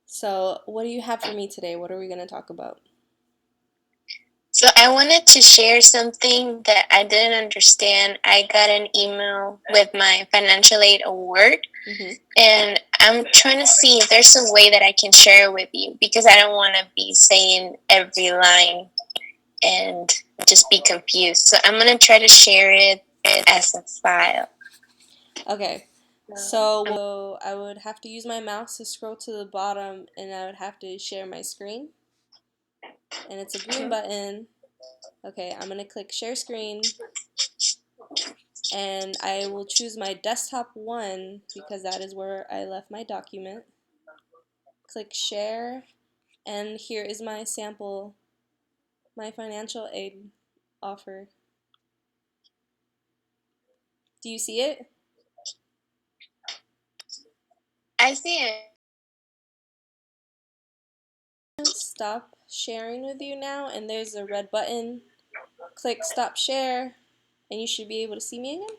So, what do you have for me today? What are we going to talk about? So I wanted to share something that I didn't understand. I got an email with my financial aid award, hmm and I'm trying to see if there's a way that I can share it with you because I don't want to be saying every line and just be confused. So I'm going to try to share it as a file. Okay. So I would have to use my mouse to scroll to the bottom and I would have to share my screen. And it's a green button. Okay, I'm going to click share screen and I will choose my desktop one because that is where I left my document. Click share and here is my sample, my financial aid offer. Do you see it? I see it. Stop sharing with you now and there's a red button. Click stop share and you should be able to see me again.